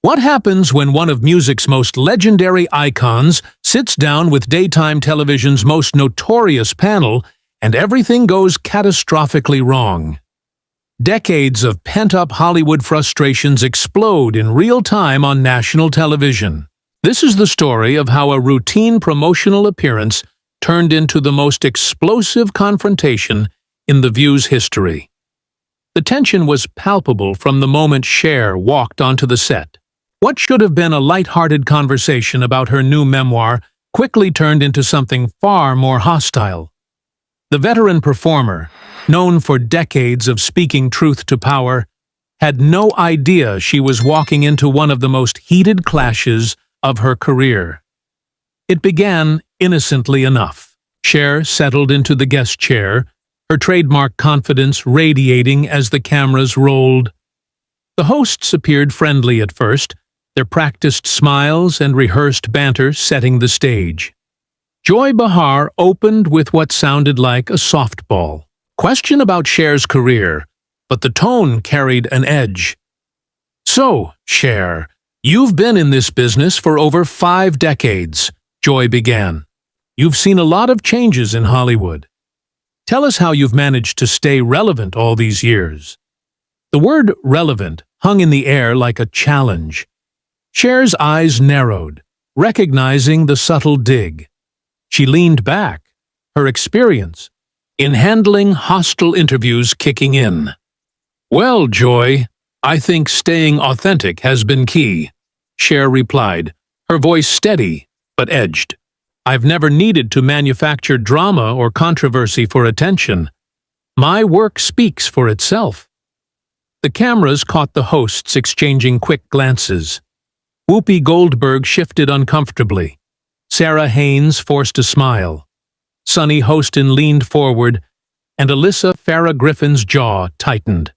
What happens when one of music's most legendary icons sits down with daytime television's most notorious panel and everything goes catastrophically wrong? Decades of pent-up Hollywood frustrations explode in real time on national television. This is the story of how a routine promotional appearance turned into the most explosive confrontation in The View's history. The tension was palpable from the moment Cher walked onto the set. What should have been a light-hearted conversation about her new memoir quickly turned into something far more hostile. The veteran performer, known for decades of speaking truth to power, had no idea she was walking into one of the most heated clashes of her career. It began innocently enough. Cher settled into the guest chair, her trademark confidence radiating as the cameras rolled. The hosts appeared friendly at first, their practiced smiles and rehearsed banter setting the stage. Joy Behar opened with what sounded like a softball question about Cher's career, but the tone carried an edge. "So, Cher, you've been in this business for over 5 decades, Joy began. You've seen a lot of changes in Hollywood. Tell us how you've managed to stay relevant all these years." The word relevant hung in the air like a challenge. Cher's eyes narrowed, recognizing the subtle dig. She leaned back, her experience in handling hostile interviews kicking in. "Well, Joy, I think staying authentic has been key," Cher replied, her voice steady but edged. "I've never needed to manufacture drama or controversy for attention. My work speaks for itself." The cameras caught the hosts exchanging quick glances. Whoopi Goldberg shifted uncomfortably. Sarah Haynes forced a smile. Sonny Hostin leaned forward, and Alyssa Farrah Griffin's jaw tightened.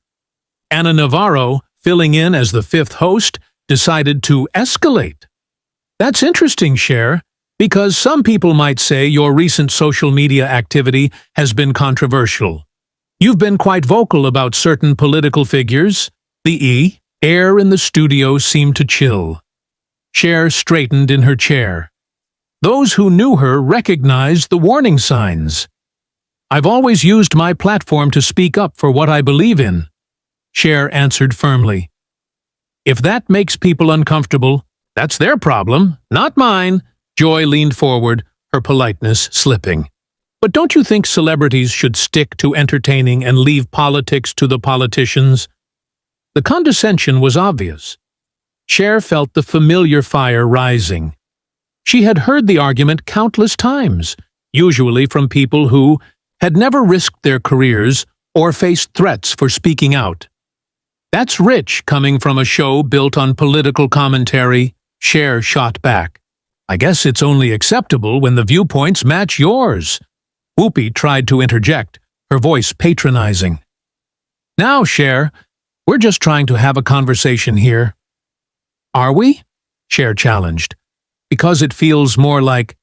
Anna Navarro, filling in as the 5th host, decided to escalate. "That's interesting, Cher, because some people might say your recent social media activity has been controversial. You've been quite vocal about certain political figures." The air in the studio seemed to chill. Cher straightened in her chair. Those who knew her recognized the warning signs. "I've always used my platform to speak up for what I believe in," Cher answered firmly. "If that makes people uncomfortable, that's their problem, not mine." Joy leaned forward, her politeness slipping. "But don't you think celebrities should stick to entertaining and leave politics to the politicians?" The condescension was obvious. Cher felt the familiar fire rising. She had heard the argument countless times, usually from people who had never risked their careers or faced threats for speaking out. "That's rich coming from a show built on political commentary," Cher shot back. "I guess it's only acceptable when the viewpoints match yours." Whoopi tried to interject, her voice patronizing. "Now, Cher, we're just trying to have a conversation here." "Are we?" Cher challenged. "Because it feels more like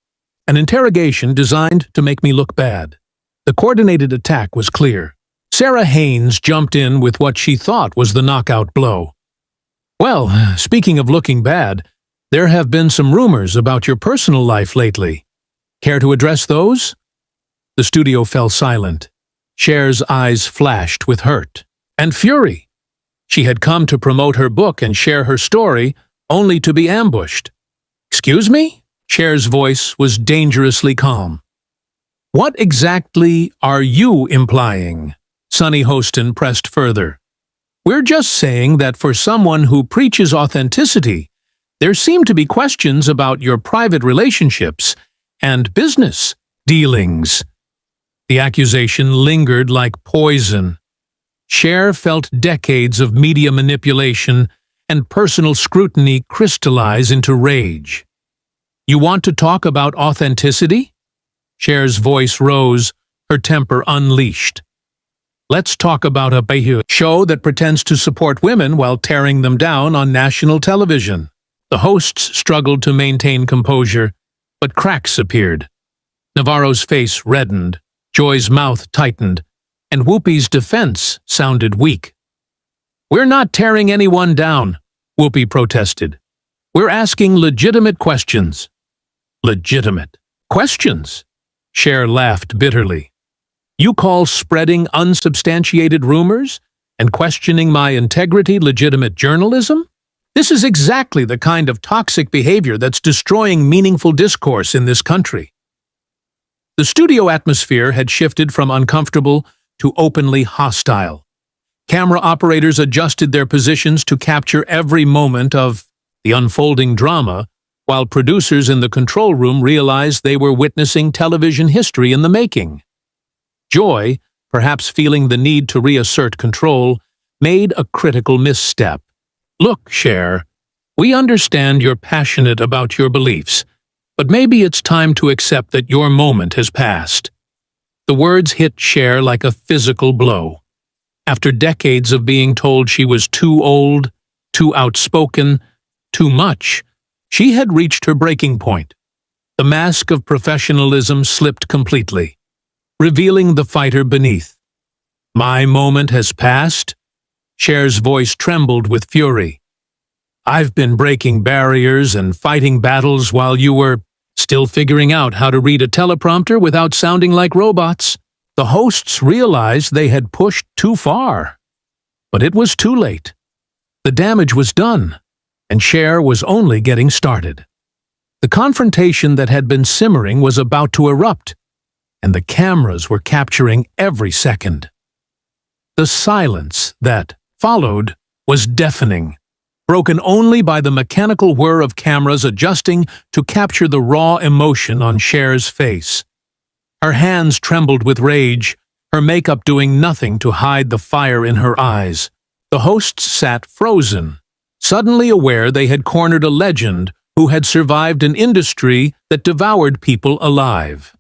an interrogation designed to make me look bad." The coordinated attack was clear. Sarah Haynes jumped in with what she thought was the knockout blow. "Well, speaking of looking bad, there have been some rumors about your personal life lately. Care to address those?" The studio fell silent. Cher's eyes flashed with hurt and fury. She had come to promote her book and share her story, only to be ambushed. "Excuse me?" Cher's voice was dangerously calm. "What exactly are you implying?" Sonny Hostin pressed further. "We're just saying that for someone who preaches authenticity, there seem to be questions about your private relationships and business dealings." The accusation lingered like poison. Cher felt decades of media manipulation and personal scrutiny crystallize into rage. "You want to talk about authenticity?" Cher's voice rose, her temper unleashed. "Let's talk about a show that pretends to support women while tearing them down on national television." The hosts struggled to maintain composure, but cracks appeared. Navarro's face reddened, Joy's mouth tightened, and Whoopi's defense sounded weak. "We're not tearing anyone down. Whoopi protested. We're asking legitimate questions. Legitimate questions? Cher laughed bitterly. You call spreading unsubstantiated rumors and questioning my integrity legitimate journalism? This is exactly the kind of toxic behavior that's destroying meaningful discourse in this country. The studio atmosphere had shifted from uncomfortable to openly hostile. Camera operators adjusted their positions to capture every moment of the unfolding drama, while producers in the control room realized they were witnessing television history in the making. Joy, perhaps feeling the need to reassert control, made a critical misstep. Look, Cher, we understand you're passionate about your beliefs, but maybe it's time to accept that your moment has passed. The words hit Cher like a physical blow. After decades of being told she was too old, too outspoken, too much, she had reached her breaking point. The mask of professionalism slipped completely, revealing the fighter beneath. My moment has passed? Cher's voice trembled with fury. I've been breaking barriers and fighting battles while you were still figuring out how to read a teleprompter without sounding like robots. The hosts realized they had pushed too far. But it was too late. The damage was done, and Cher was only getting started. The confrontation that had been simmering was about to erupt, and the cameras were capturing every second. The silence that followed was deafening, broken only by the mechanical whir of cameras adjusting to capture the raw emotion on Cher's face. Her hands trembled with rage, her makeup doing nothing to hide the fire in her eyes. The hosts sat frozen, suddenly aware they had cornered a legend who had survived an industry that devoured people alive.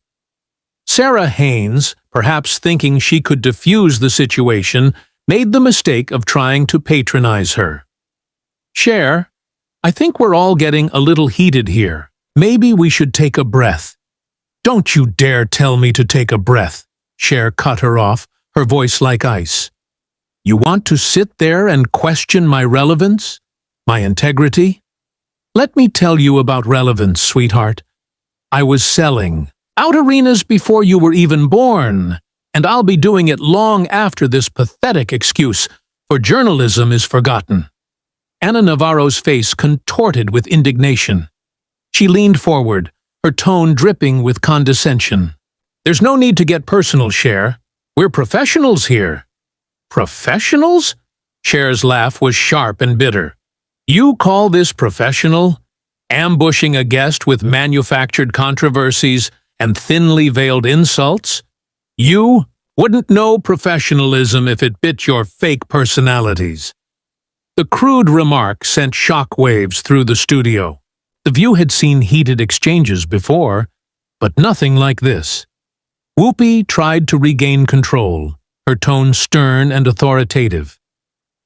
Sarah Haynes, perhaps thinking she could defuse the situation, made the mistake of trying to patronize her. Cher, I think we're all getting a little heated here. Maybe we should take a breath. Don't you dare tell me to take a breath, Cher cut her off, her voice like ice. You want to sit there and question my relevance? My integrity? Let me tell you about relevance, sweetheart. I was selling out arenas before you were even born, and I'll be doing it long after this pathetic excuse for journalism is forgotten. Ana Navarro's face contorted with indignation. She leaned forward, her tone dripping with condescension. There's no need to get personal, Cher. We're professionals here. Professionals? Cher's laugh was sharp and bitter. You call this professional? Ambushing a guest with manufactured controversies and thinly veiled insults? You wouldn't know professionalism if it bit your fake personalities. The crude remark sent shockwaves through the studio. The View had seen heated exchanges before, but nothing like this. Whoopi tried to regain control, her tone stern and authoritative.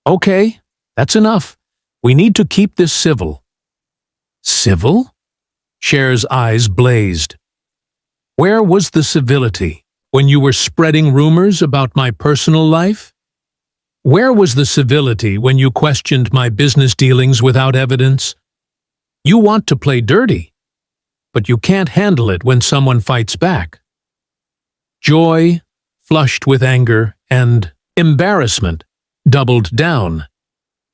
Okay, that's enough. We need to keep this civil. Civil? Cher's eyes blazed. Where was the civility when you were spreading rumors about my personal life? Where was the civility when you questioned my business dealings without evidence? You want to play dirty, but you can't handle it when someone fights back. Joy, flushed with anger, and embarrassment doubled down.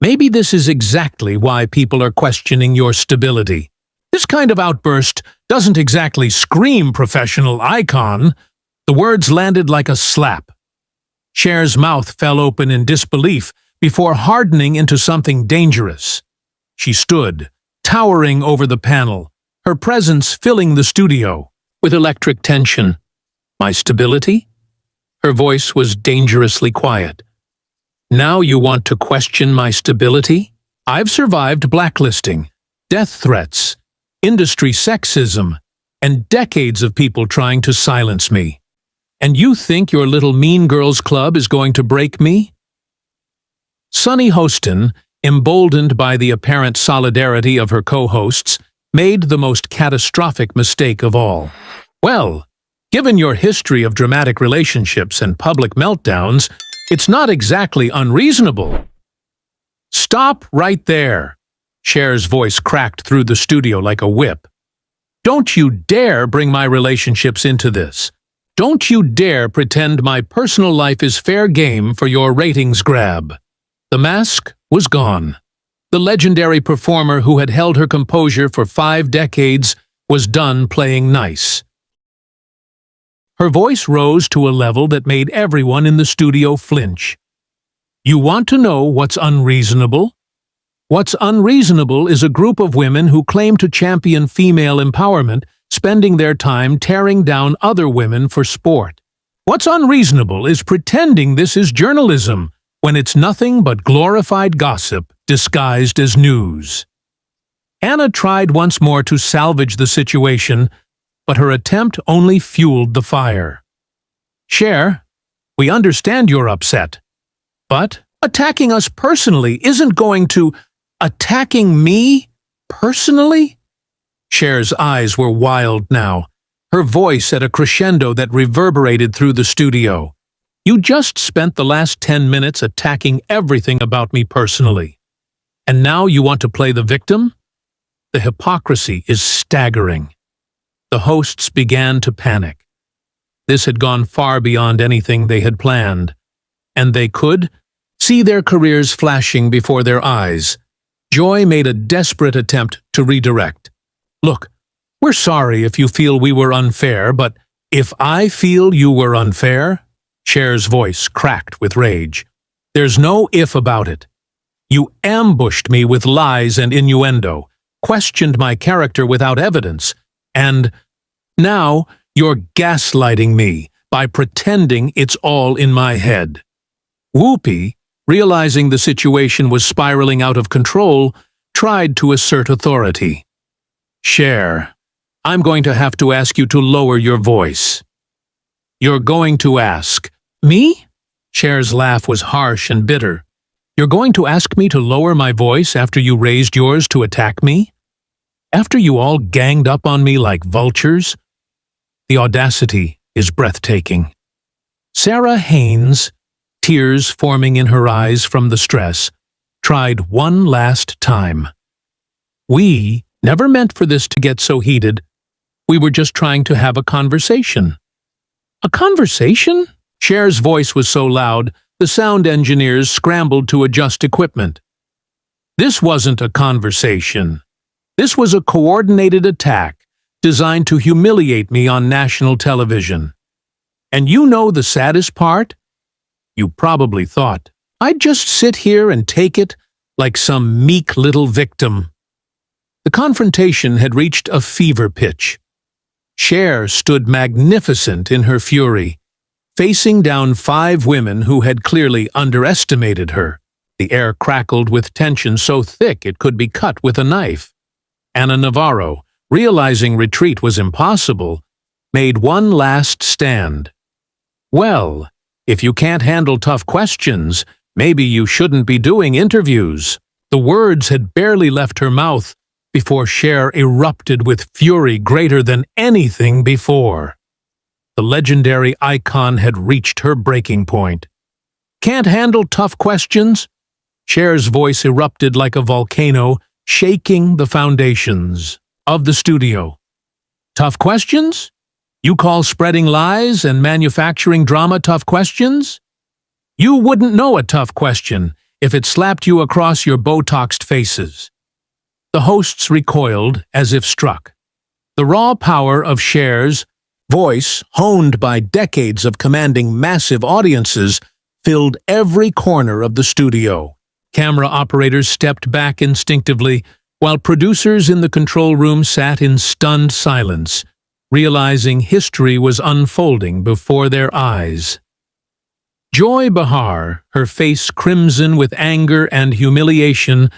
Maybe this is exactly why people are questioning your stability. This kind of outburst doesn't exactly scream professional icon. The words landed like a slap. Cher's mouth fell open in disbelief before hardening into something dangerous. She stood, towering over the panel, her presence filling the studio with electric tension. My stability? Her voice was dangerously quiet. Now you want to question my stability? I've survived blacklisting, death threats, industry sexism, and decades of people trying to silence me. And you think your little Mean Girls Club is going to break me? Sunny Hostin, emboldened by the apparent solidarity of her co-hosts, made the most catastrophic mistake of all. Well, given your history of dramatic relationships and public meltdowns, it's not exactly unreasonable. Stop right there, Cher's voice cracked through the studio like a whip. "Don't you dare bring my relationships into this. Don't you dare pretend my personal life is fair game for your ratings grab." The mask was gone. The legendary performer who had held her composure for 5 decades was done playing nice. Her voice rose to a level that made everyone in the studio flinch. "You want to know what's unreasonable? What's unreasonable is a group of women who claim to champion female empowerment spending their time tearing down other women for sport. What's unreasonable is pretending this is journalism when it's nothing but glorified gossip disguised as news." Anna tried once more to salvage the situation, but her attempt only fueled the fire. "Cher, we understand you're upset, but attacking us personally isn't going to— Attacking me? Personally?" Cher's eyes were wild now, her voice at a crescendo that reverberated through the studio. "You just spent the last 10 minutes attacking everything about me personally. And now you want to play the victim? The hypocrisy is staggering." The hosts began to panic. This had gone far beyond anything they had planned, and they could see their careers flashing before their eyes. Joy made a desperate attempt to redirect. "Look, we're sorry if you feel we were unfair, but if I feel you were unfair—" Cher's voice cracked with rage. "There's no if about it. You ambushed me with lies and innuendo, questioned my character without evidence, and now you're gaslighting me by pretending it's all in my head." Whoopi, realizing the situation was spiraling out of control, tried to assert authority. "Cher, I'm going to have to ask you to lower your voice." "You're going to ask me?" Cher's laugh was harsh and bitter. "You're going to ask me to lower my voice after you raised yours to attack me? After you all ganged up on me like vultures?" The audacity is breathtaking. Sarah Haynes, tears forming in her eyes from the stress, tried one last time. "We never meant for this to get so heated. We were just trying to have a conversation." "A conversation?" Cher's voice was so loud, the sound engineers scrambled to adjust equipment. "This wasn't a conversation. This was a coordinated attack designed to humiliate me on national television. And you know the saddest part? You probably thought I'd just sit here and take it like some meek little victim." The confrontation had reached a fever pitch. Cher stood magnificent in her fury, facing down 5 women who had clearly underestimated her. The air crackled with tension so thick it could be cut with a knife. Ana Navarro, realizing retreat was impossible, made one last stand. "Well, if you can't handle tough questions, maybe you shouldn't be doing interviews." The words had barely left her mouth before Cher erupted with fury greater than anything before. The legendary icon had reached her breaking point. "Can't handle tough questions?" Cher's voice erupted like a volcano, shaking the foundations of the studio. "Tough questions? You call spreading lies and manufacturing drama tough questions? You wouldn't know a tough question if it slapped you across your Botoxed faces." The hosts recoiled as if struck. The raw power of Cher's voice, honed by decades of commanding massive audiences, filled every corner of the studio. Camera operators stepped back instinctively, while producers in the control room sat in stunned silence, realizing history was unfolding before their eyes. Joy Behar, her face crimson with anger and humiliation,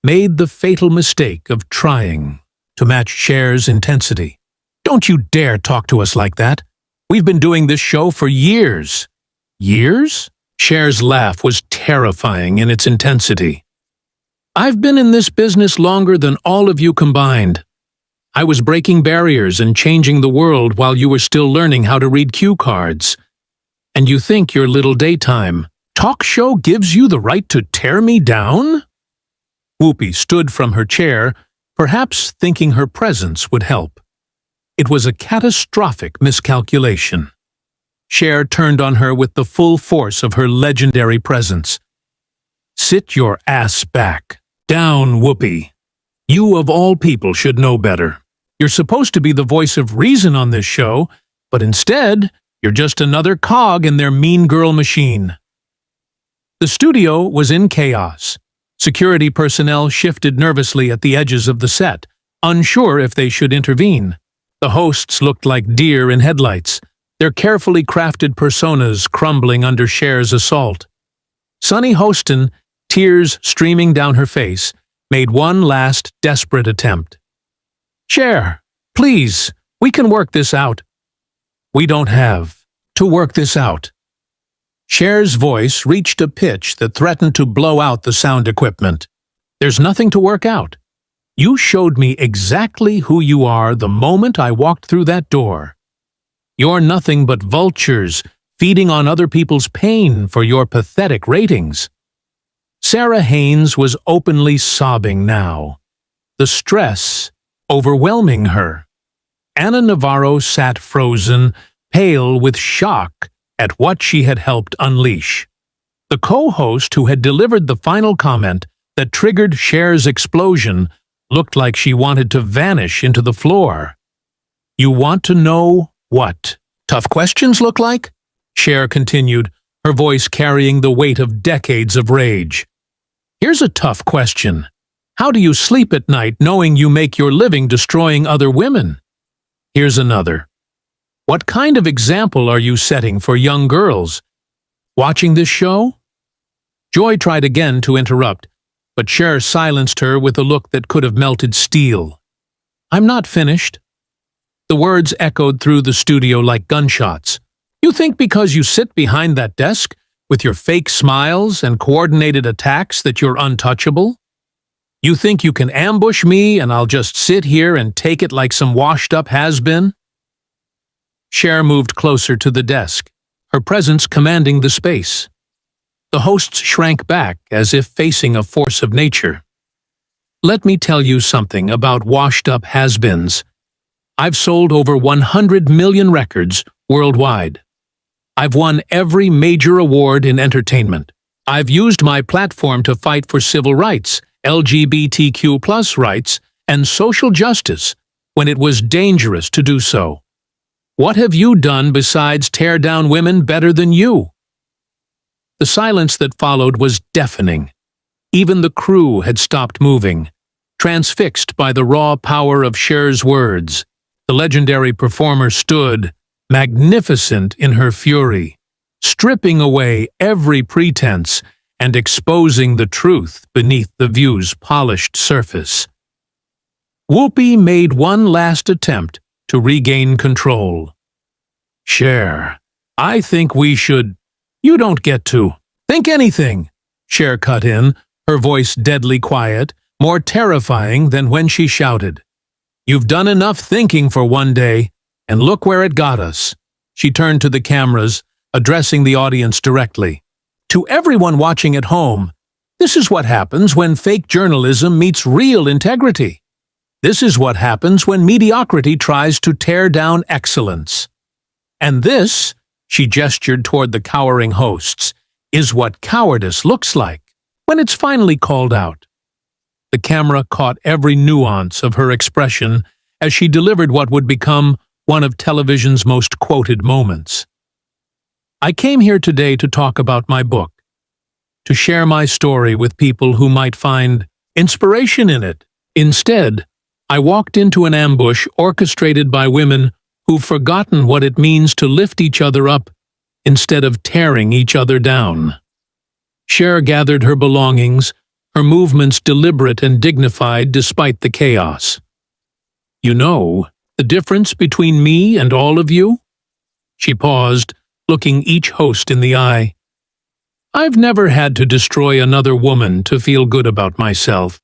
made the fatal mistake of trying to match Cher's intensity. "Don't you dare talk to us like that. We've been doing this show for years." "Years?" Cher's laugh was terrifying in its intensity. "I've been in this business longer than all of you combined. I was breaking barriers and changing the world while you were still learning how to read cue cards. And you think your little daytime talk show gives you the right to tear me down?" Whoopi stood from her chair, perhaps thinking her presence would help. It was a catastrophic miscalculation. Cher turned on her with the full force of her legendary presence. "Sit your ass back. Down, Whoopi. You of all people should know better. You're supposed to be the voice of reason on this show, but instead, you're just another cog in their mean girl machine." The studio was in chaos. Security personnel shifted nervously at the edges of the set, unsure if they should intervene. The hosts looked like deer in headlights, their carefully crafted personas crumbling under Cher's assault. Sunny Hostin, tears streaming down her face, made one last desperate attempt. "Cher, please, we can work this out." "We don't have to work this out." Cher's voice reached a pitch that threatened to blow out the sound equipment. "There's nothing to work out. You showed me exactly who you are the moment I walked through that door. You're nothing but vultures feeding on other people's pain for your pathetic ratings." Sarah Haynes was openly sobbing now, the stress overwhelming her. Anna Navarro sat frozen, pale with shock at what she had helped unleash. The co-host who had delivered the final comment that triggered Cher's explosion looked like she wanted to vanish into the floor. "You want to know what tough questions look like?" Cher continued, her voice carrying the weight of decades of rage. "Here's a tough question. How do you sleep at night knowing you make your living destroying other women? Here's another. What kind of example are you setting for young girls? Watching this show?" Joy tried again to interrupt, but Cher silenced her with a look that could have melted steel. "I'm not finished." The words echoed through the studio like gunshots. "You think because you sit behind that desk, with your fake smiles and coordinated attacks, that you're untouchable? You think you can ambush me and I'll just sit here and take it like some washed-up has-been?" Cher moved closer to the desk, her presence commanding the space. The hosts shrank back as if facing a force of nature. "Let me tell you something about washed-up has-beens. I've sold over 100 million records worldwide. I've won every major award in entertainment. I've used my platform to fight for civil rights, LGBTQ+ rights, and social justice when it was dangerous to do so. What have you done besides tear down women better than you?" The silence that followed was deafening. Even the crew had stopped moving, transfixed by the raw power of Cher's words. The legendary performer stood, magnificent in her fury, stripping away every pretense and exposing the truth beneath the view's polished surface. Whoopi made one last attempt to regain control. "Cher, I think we should—" "You don't get to think anything," Cher cut in, her voice deadly quiet, more terrifying than when she shouted. "You've done enough thinking for one day, and look where it got us." She turned to the cameras, addressing the audience directly. "To everyone watching at home, this is what happens when fake journalism meets real integrity. This is what happens when mediocrity tries to tear down excellence. And this," she gestured toward the cowering hosts, "is what cowardice looks like when it's finally called out." The camera caught every nuance of her expression as she delivered what would become one of television's most quoted moments. "I came here today to talk about my book, to share my story with people who might find inspiration in it. Instead, I walked into an ambush orchestrated by women who've forgotten what it means to lift each other up instead of tearing each other down." Cher gathered her belongings, her movements deliberate and dignified despite the chaos. "You know, the difference between me and all of you?" She paused, looking each host in the eye. "I've never had to destroy another woman to feel good about myself.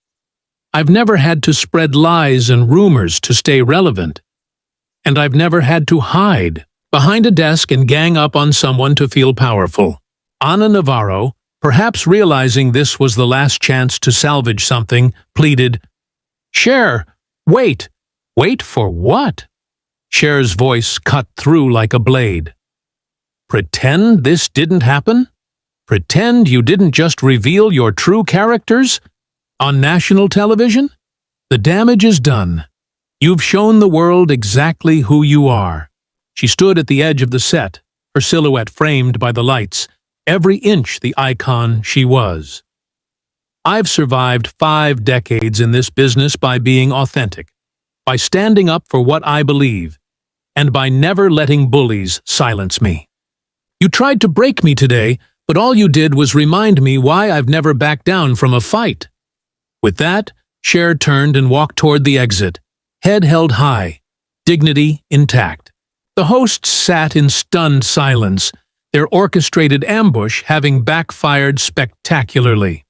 I've never had to spread lies and rumors to stay relevant. And I've never had to hide behind a desk and gang up on someone to feel powerful." Anna Navarro, Perhaps realizing this was the last chance to salvage something, pleaded, "Cher, wait! Wait for what?" Cher's voice cut through like a blade. "Pretend this didn't happen? Pretend you didn't just reveal your true characters? On national television? The damage is done. You've shown the world exactly who you are." She stood at the edge of the set, her silhouette framed by the lights, every inch the icon she was. "I've survived 5 decades in this business by being authentic, by standing up for what I believe, and by never letting bullies silence me. You tried to break me today, but all you did was remind me why I've never backed down from a fight." With that, Cher turned and walked toward the exit, head held high, dignity intact. The hosts sat in stunned silence, their orchestrated ambush having backfired spectacularly.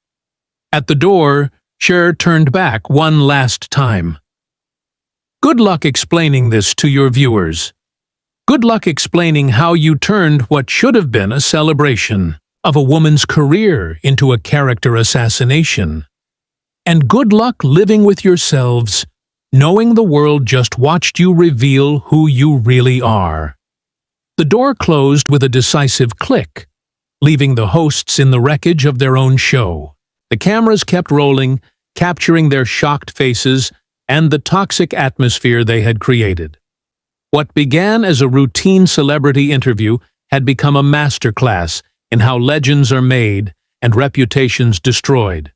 At the door, Cher turned back one last time. "Good luck explaining this to your viewers. Good luck explaining how you turned what should have been a celebration of a woman's career into a character assassination. And good luck living with yourselves, knowing the world just watched you reveal who you really are." The door closed with a decisive click, leaving the hosts in the wreckage of their own show. The cameras kept rolling, capturing their shocked faces and the toxic atmosphere they had created. What began as a routine celebrity interview had become a masterclass in how legends are made and reputations destroyed.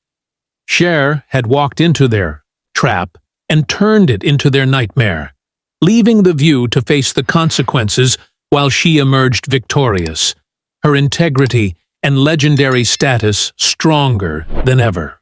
Cher had walked into their trap and turned it into their nightmare, leaving the view to face the consequences while she emerged victorious, her integrity and legendary status stronger than ever.